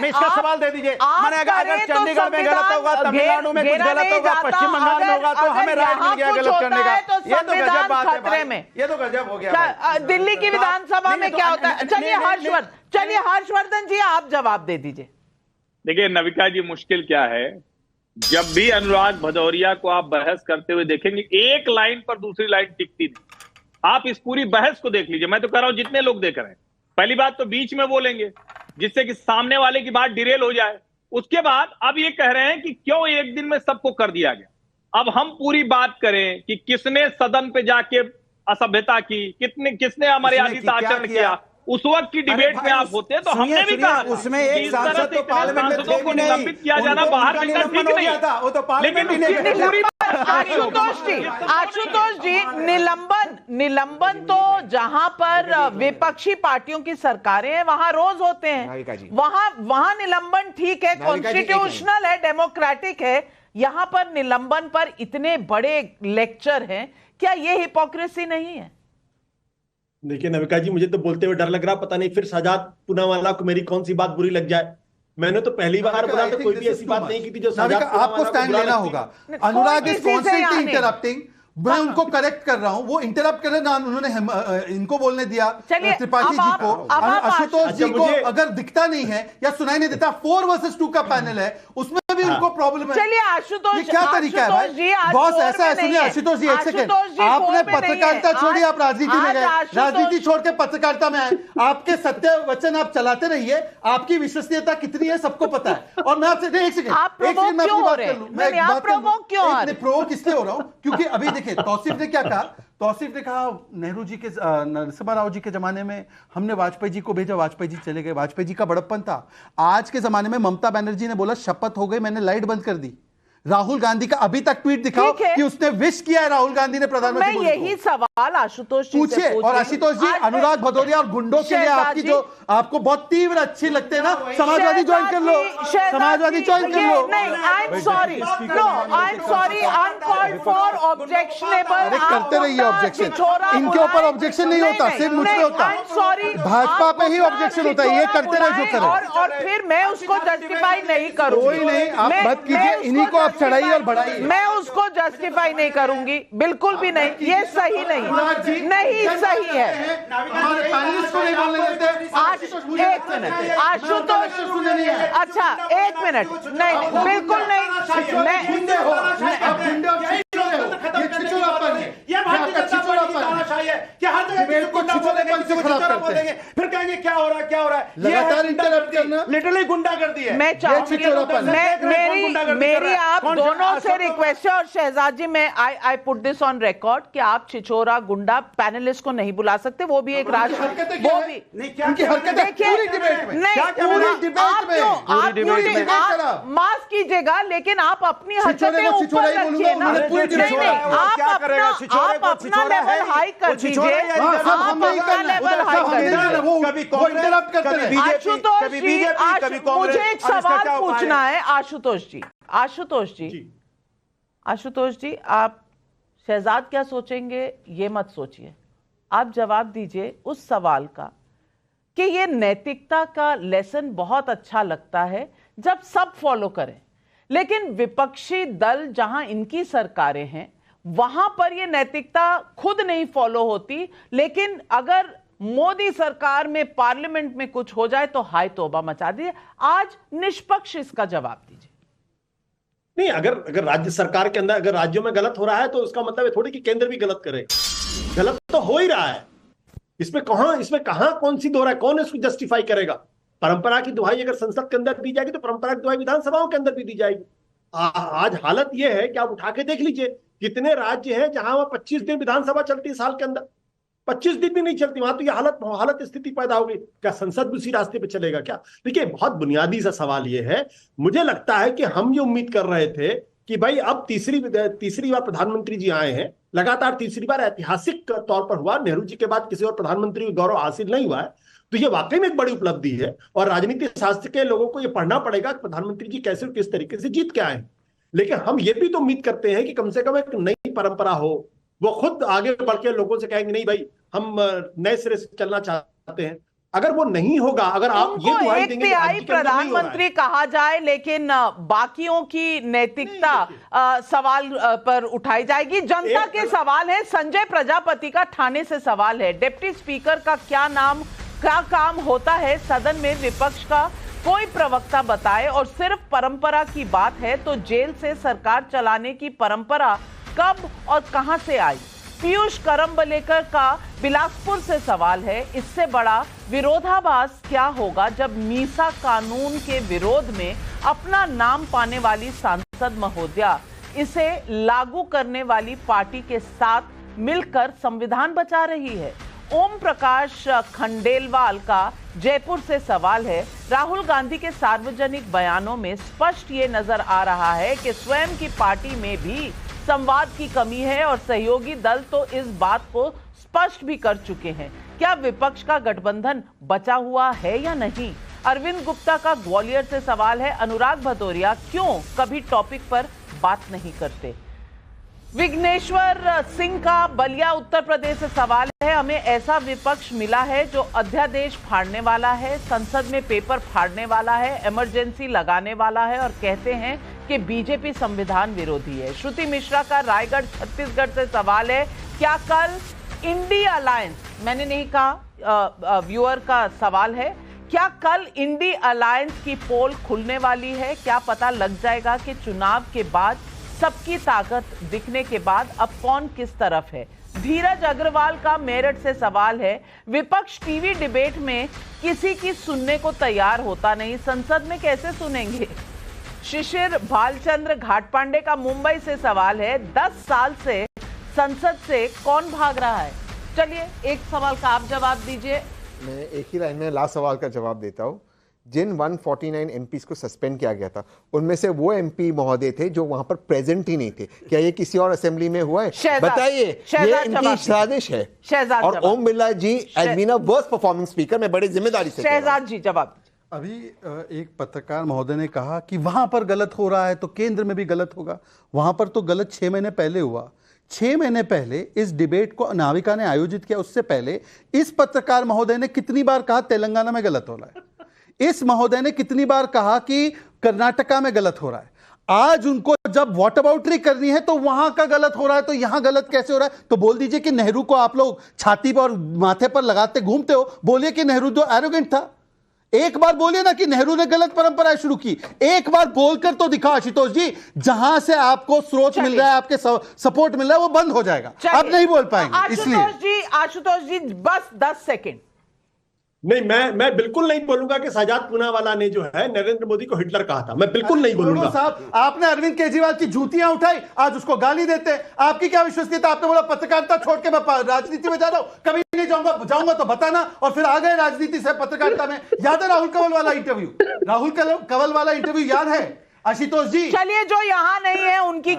मैं इसका सवाल दे दीजिए। मैंने अगर चंडीगढ़ में गलत होगा, तमिलनाडु में कुछ गलत होगा, पश्चिम बंगाल में होगा, तो हमें राइट मिल गया गलत करने का। ये तो गजब बात है भाई, ये तो गजब हो गया। दिल्ली की विधानसभा में क्या होता है? चलिए हर्षवर्धन जी आप जवाब दे दीजिए। देखिए नविका जी, मुश्किल क्या है, जब भी अनुराग भदौरिया को आप बहस करते हुए देखेंगे, एक लाइन पर दूसरी लाइन टिकती नहीं। आप इस पूरी बहस को देख लीजिए, मैं तो कह रहा हूं जितने लोग देख रहे हैं, पहली बात तो बीच में बोलेंगे जिससे कि सामने वाले की बात डिरेल हो जाए। उसके बाद अब ये कह रहे हैं कि क्यों एक दिन में सबको कर दिया गया। अब हम पूरी बात करें कि किसने सदन पे जाके असभ्यता की, किसने अमर्यादित आचरण किया, उस वक्त की डिबेट में आप होते तो हमने भी कहा उसमें एक सांसद तो पार्लियामेंट में थे को निलंबित किया जाना बाहर निकलना ठीक नहीं था, वो तो पार्लियामेंट लेकिन आशुतोष जी निलंबन तो जहां पर विपक्षी पार्टियों की सरकारें हैं वहां रोज होते हैं, वहां निलंबन ठीक है, कॉन्स्टिट्यूशनल है, डेमोक्रेटिक है। यहां पर निलंबन पर इतने बड़े लेक्चर हैं, क्या ये हिपोक्रेसी नहीं है? देखिए नविका जी, मुझे तो बोलते हुए डर लग रहा, पता नहीं फिर शहजाद पूनावाला को मेरी कौन सी बात बुरी लग जाए। मैंने तो पहली बार बोला तो कोई भी ऐसी बात नहीं की थी जो शहजाद आपको स्टैंड लेना होगा। अनुराग इज कॉन्स्टेंटली इंटरप्टिंग, मैं उनको करेक्ट कर रहा हूं, वो इंटरप्ट कर रहे हैं, उन्होंने इनको बोलने दिया त्रिपाठी जी को, आशुतोष जी को अगर दिखता नहीं है या सुनाई नहीं देता, 4 वर्सेस 2 का पैनल है, उसमें भी उनको प्रॉब्लम है। चलिए आशुतोष, ये क्या तरीका है भाई? बॉस ऐसा है, सुनिए आशुतोष जी एक सेकंड, आपने पत्रकारिता छोड़ी, आप राजनीति में गए, राजनीति छोड़ के पत्रकारिता में आए, आपके सत्य वचन आप चलाते रहिए, आपकी विश्वसनीयता कितनी है सबको पता है। और मैं आपसे एक सेकंड मैं आपकी बात कर लूं, मैं एक बात प्रोवोक इसलिए हो रहा हूं क्योंकि अभी देखिए तौसीफ ने क्या कहा, तौसीफ ने कहा नेहरू जी के, नरसिम्हा राव जी के जमाने में हमने वाजपेयी जी को भेजा, वाजपेयी जी चले गए, वाजपेयी जी का बड़प्पन था। आज के जमाने में ममता बनर्जी ने बोला शपथ हो गई, मैंने लाइट बंद कर दी। राहुल गांधी का अभी तक ट्वीट दिखाओ कि उसने विश किया है राहुल गांधी ने प्रधानमंत्री को। मैं यही सवाल आशुतोष जी पूछिए। और आशुतोष जी, अनुराग भदौरिया और गुंडों के लिए आपकी जो आपको बहुत तीव्र अच्छी लगते हैं ना, समाजवादी ज्वाइन कर लो, समाजवादी ज्वाइन कर लो। नहीं, I am sorry, no I am sorry, uncalled for objectionable. अरे करते रहिए ऑब्जेक्शन, इनके ऊपर ऑब्जेक्शन नहीं होता, सिर्फ मुझ पे होता है, सॉरी भाजपा पे ही ऑब्जेक्शन होता है, ये करते रहे जो करें। और फिर मैं उसको जस्टिफाई नहीं करूंगी। कोई नहीं, आप मत कीजिए, इन्हीं को आप चढ़ाइए और बढ़ाइए। मैं उसको जस्टिफाई नहीं करूंगी, बिल्कुल भी नहीं, ये सही नहीं, नहीं सही है। एक मिनट आशुतोष, अच्छा एक मिनट, नहीं बिल्कुल नहीं, फिर कहेंगे क्या हो रहा है, क्या हो रहा है, लगातार इंटरप्ट करना, लिटरली गुंडागर्दी है। मैं चाहूंगी, मेरी आप दोनों से रिक्वेस्ट है, और शहजाद जी मैं I put this on record कि आप छिछोरा गुंडा पैनलिस्ट को नहीं बुला सकते, वो भी एक राष्ट्र, वो भी उनकी हरकतें पूरी डिबेट में, आप माफ कीजिएगा, लेकिन आप अपनी हरकतें ऊपर रखिए ना, आप अपना लेवल हाई कर दीजिए, आप अपना लेवल हाई कर दीजिए। आशुतोष जी, मुझे एक सवाल पूछना है आशुतोष जी, आप शहजाद क्या सोचेंगे ये मत सोचिए, आप जवाब दीजिए उस सवाल का कि ये नैतिकता का लेसन बहुत अच्छा लगता है जब सब फॉलो करें, लेकिन विपक्षी दल जहां इनकी सरकारें हैं वहां पर ये नैतिकता खुद नहीं फॉलो होती, लेकिन अगर मोदी सरकार में पार्लियामेंट में कुछ हो जाए तो हाय तौबा मचा दिए। आज निष्पक्ष इसका जवाब दीजिए। नहीं, अगर राज्य सरकार के अंदर अगर राज्यों में गलत हो रहा है तो उसका मतलब है थोड़ी कि केंद्र भी गलत करे, गलत तो हो ही रहा है, इसमें कहां कौन सी दोहरा है, कौन इसको जस्टिफाई करेगा। परंपरा की दुहाई अगर संसद के अंदर दी जाएगी तो परंपरा की दुहाई विधानसभाओं के अंदर भी दी जाएगी। आज हालत यह है कि आप उठा के देख लीजिए कितने राज्य हैं जहां वह 25 दिन विधानसभा चलती है साल के अंदर, 25 दिन भी नहीं चलती, वहां तो यह हालत स्थिति पैदा हो गई। क्या संसद भी उसी रास्ते पे चलेगा क्या? देखिए, बहुत बुनियादी सा सवाल ये है, मुझे लगता है कि हम ये उम्मीद कर रहे थे कि भाई अब तीसरी बार प्रधानमंत्री जी आए हैं, लगातार तीसरी बार, ऐतिहासिक तौर पर हुआ, नेहरू जी के बाद किसी और प्रधानमंत्री को गौरव हासिल नहीं हुआ है, तो ये वाकई में एक बड़ी उपलब्धि है और राजनीतिक शास्त्र के लोगों को ये पढ़ना पड़ेगा कि प्रधानमंत्री जी कैसे और किस तरीके से जीत के आए हैं। लेकिन हम ये भी तो उम्मीद करते हैं कि कम से कम एक नई परंपरा हो, वो खुद आगे बढ़ के लोगों से कहेंगे नहीं भाई हम नए सिरे से चलना चाहते हैं, अगर वो नहीं होगा, अगर आप ये उनको दुहाई एक देंगे कि तिहाई राज्य के अंदर नहीं हो रहा है, प्रधानमंत्री कहा जाए, लेकिन बाकियों की नैतिकता सवाल पर उठाई जाएगी। जनता के सवाल है। संजय प्रजापति का ठाणे से सवाल है, डिप्टी स्पीकर का क्या नाम, क्या काम होता है सदन में, विपक्ष का कोई प्रवक्ता बताए। और सिर्फ परंपरा की बात है तो जेल से सरकार चलाने की परंपरा कब और कहां से आई। पीयूष करम्बलेकर का बिलासपुर से सवाल है, इससे बड़ा विरोधाभास क्या होगा जब मीसा कानून के विरोध में अपना नाम पाने वाली सांसद महोदया इसे लागू करने वाली पार्टी के साथ मिलकर संविधान बचा रही है। ओम प्रकाश खंडेलवाल का जयपुर से सवाल है, राहुल गांधी के सार्वजनिक बयानों में स्पष्ट ये नजर आ रहा है कि स्वयं की पार्टी में भी संवाद की कमी है और सहयोगी दल तो इस बात को स्पष्ट भी कर चुके हैं। क्या विपक्ष का गठबंधन बचा हुआ है या नहीं। अरविंद गुप्ता का ग्वालियर से सवाल है, अनुराग भदौरिया क्यों कभी टॉपिक पर बात नहीं करते। विघ्नेश्वर सिंह का बलिया उत्तर प्रदेश से सवाल है, हमें ऐसा विपक्ष मिला है जो अध्यादेश फाड़ने वाला है, संसद में पेपर फाड़ने वाला है, इमरजेंसी लगाने वाला है और कहते हैं कि बीजेपी संविधान विरोधी है। श्रुति मिश्रा का रायगढ़ छत्तीसगढ़ से सवाल है, क्या कल इंडी अलायंस, मैंने नहीं कहा, व्यूअर का सवाल है, क्या कल इंडी अलायंस की पोल खुलने वाली है। क्या पता लग जाएगा कि चुनाव के बाद सबकी ताकत दिखने के बाद अब कौन किस तरफ है। धीरज अग्रवाल का मेरठ से सवाल है, विपक्ष टीवी डिबेट में किसी की सुनने को तैयार होता नहीं, संसद में कैसे सुनेंगे। शिशिर भालचंद्र घाटपांडे का मुंबई से सवाल है, 10 साल से संसद से कौन भाग रहा है। चलिए एक सवाल का आप जवाब दीजिए। मैं एक ही लाइन में लास्ट सवाल का जवाब देता हूं। जिन 149 एमपीज को सस्पेंड किया गया था उनमें से वो एमपी महोदय थे जो वहां पर प्रेजेंट ही नहीं थे। क्या ये किसी और असेंबली में हुआ है? बताइए। ये इनकी साजिश है। और Om Birla ji has been a worst performing speaker. मैं बड़ी जिम्मेदारी से शहजाद जी जवाब। अभी एक पत्रकार महोदय ने कहा कि वहां पर गलत हो रहा है तो केंद्र में भी गलत होगा। वहां पर तो गलत 6 महीने पहले हुआ। 6 महीने पहले इस डिबेट को नाविका ने आयोजित किया, उससे पहले इस पत्रकार महोदय ने कितनी बार कहा तेलंगाना में गलत हो रहा है। इस महोदय ने कितनी बार कहा कि कर्नाटका में गलत हो रहा है। आज उनको जब वॉट अबाउटरी करनी है तो वहां का गलत हो रहा है, तो यहां गलत कैसे हो रहा है। तो बोल दीजिए कि नेहरू को आप लोग छाती पर और माथे पर लगाते घूमते हो, बोलिए कि नेहरू तो एरोगेंट था। एक बार बोलिए ना कि नेहरू ने गलत परंपरा शुरू की। एक बार बोलकर तो दिखा आशुतोष जी, जहां से आपको स्रोत मिल रहा है, आपके सपोर्ट मिल रहा है, वो बंद हो जाएगा। अब नहीं बोल पाएंगे। इसलिए आशुतोष जी बस 10 सेकेंड। नहीं, मैं बिल्कुल नहीं बोलूंगा कि शहजाद पूनावाला ने जो है नरेंद्र मोदी को हिटलर कहा था। मैं बिल्कुल नहीं बोलूंगा। साहब, आपने अरविंद केजरीवाल की जूतियां उठाई, आज उसको गाली देते हैं। आपकी क्या विश्वसनीयता? आपने बोला पत्रकारिता छोड़ के मैं राजनीति में जा रहा हूं, कभी नहीं जाऊंगा तो बताना, और फिर आ गए राजनीति से पत्रकारिता में। याद है राहुल कंवल वाला इंटरव्यू? राहुल कंवल वाला इंटरव्यू याद है आशुतोष जी? चलिए, जो यहां नहीं है उनकी